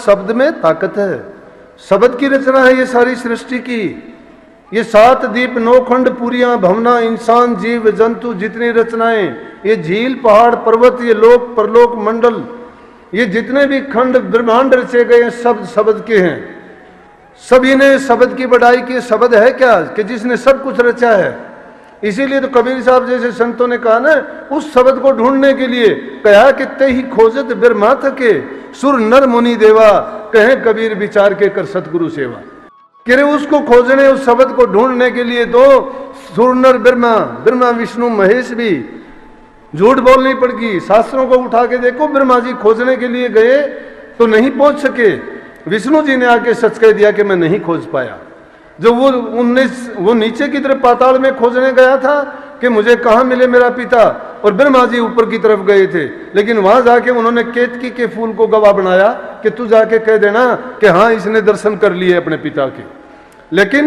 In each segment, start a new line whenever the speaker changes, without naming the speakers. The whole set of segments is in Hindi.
शब्द में ताकत है। शब्द की रचना है ये सारी सृष्टि की। ये 7 द्वीप, 9 खंड, पुरियां, भवना, इंसान, जीव जंतु, जितनी रचनाएं, ये झील, पहाड़, पर्वत, ये लोक परलोक मंडल, ये जितने भी खंड ब्रह्मांड रचे गए सब शब्द के हैं। सभी ने शब्द की बढ़ाई की। शब्द है क्या कि जिसने सब कुछ रचा है। इसीलिए तो कबीर साहब जैसे संतों ने कहा ना, उस शब्द को ढूंढने के लिए कहा कि ते ही खोजत बिरमा थके, सुर नर मुनि देवा, कहे कबीर विचार के कर सतगुरु सेवा। कि उसको खोजने, उस शब्द को ढूंढने के लिए तो सुर नर ब्रह्मा विष्णु महेश भी झूठ बोलनी पड़गी। शास्त्रों को उठा के देखो, ब्रह्मा जी खोजने के लिए गए तो नहीं पहुंच सके। विष्णु जी ने आके सच कह दिया कि मैं नहीं खोज पाया। जो वो नीचे की तरफ पाताल में खोजने गया था कि मुझे कहाँ मिले मेरा पिता, और ब्रह्मा जी ऊपर की तरफ गए थे। लेकिन वहां जाके उन्होंने केतकी के फूल को गवाह बनाया कि तू जाके कह देना कि हाँ इसने दर्शन कर लिए अपने पिता के। लेकिन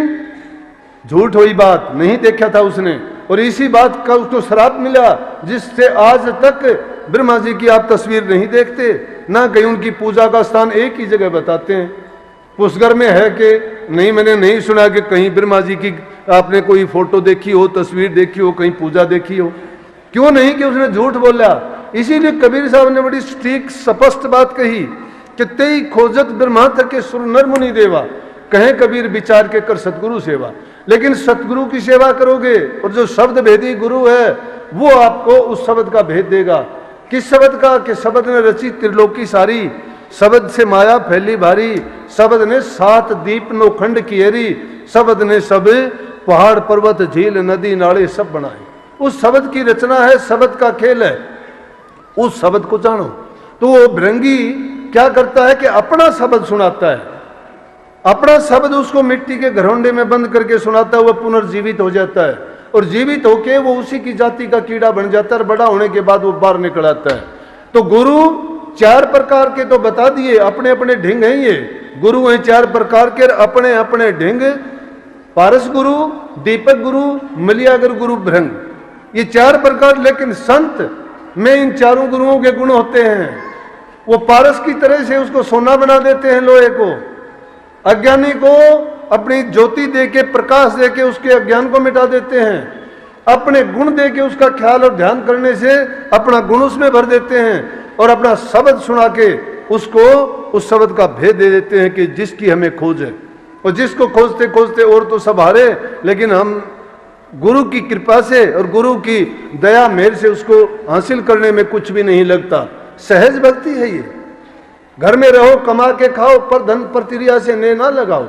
झूठ हुई बात, नहीं देखा था उसने, और इसी बात का उसको श्राप मिला, जिससे आज तक ब्रह्मा जी की आप तस्वीर नहीं देखते, ना कहीं उनकी पूजा का स्थान एक ही जगह बताते हैं। पुष्कर में है कि नहीं, मैंने नहीं सुना कि कहीं ब्रह्मा जी की आपने कोई फोटो देखी हो, तस्वीर देखी हो, कहीं पूजा देखी हो। क्यों नहीं कि उसने झूठ बोला। इसीलिए कबीर साहब ने बड़ी ठीक स्पष्ट बात कही कि तेई खोजत ब्रह्मा थके सुर नर मुनि देवा, कहें कबीर विचार के कर सतगुरु सेवा। लेकिन सतगुरु की सेवा करोगे और जो शब्द भेदी गुरु है वो आपको उस शब्द का भेद देगा। किस शब्द का? कि शब्द ने रची त्रिलोकी सारी, शब्द से माया फैली भारी, शब्द ने 7 द्वीप 9 खंड किएरी, शब्द ने सब पहाड़ पर्वत झील नदी नाले सब बनाए। उस शब्द की रचना है, शब्द का खेल है। उस शब्द को जानो। तो वो भृंगी क्या करता है कि अपना शब्द सुनाता है, अपना शब्द उसको मिट्टी के घरौंडे में बंद करके सुनाता है, वह पुनर्जीवित हो जाता है, और जीवित होके वो उसी की जाति का कीड़ा बन जाता है, और बड़ा होने के बाद वो बाहर निकल आता है। तो गुरु 4 प्रकार के तो बता दिए, अपने अपने ढिंग हैं। ये गुरु हैं 4 प्रकार के, अपने अपने ढिंग, पारस गुरु, दीपक गुरु, मलियागर गुरु, भृंग, ये 4 प्रकार। लेकिन संत में इन चारों गुरुओं के गुण होते हैं। वो पारस की तरह से उसको सोना बना देते हैं, लोहे को। अज्ञानी को अपनी ज्योति देके, प्रकाश देके उसके अज्ञान को मिटा देते हैं। अपने गुण देके उसका ख्याल और ध्यान करने से अपना गुण उसमें भर देते हैं, और अपना शब्द सुना के उसको उस शब्द का भेद दे देते हैं कि जिसकी हमें खोज है। और जिसको खोजते खोजते और तो सब हारे, लेकिन हम गुरु की कृपा से और गुरु की दया मेहर से उसको हासिल करने में कुछ भी नहीं लगता। सहज भक्ति है ये। घर में रहो, कमा के खाओ, पर धन प्रतिक्रिया से ने ना लगाओ।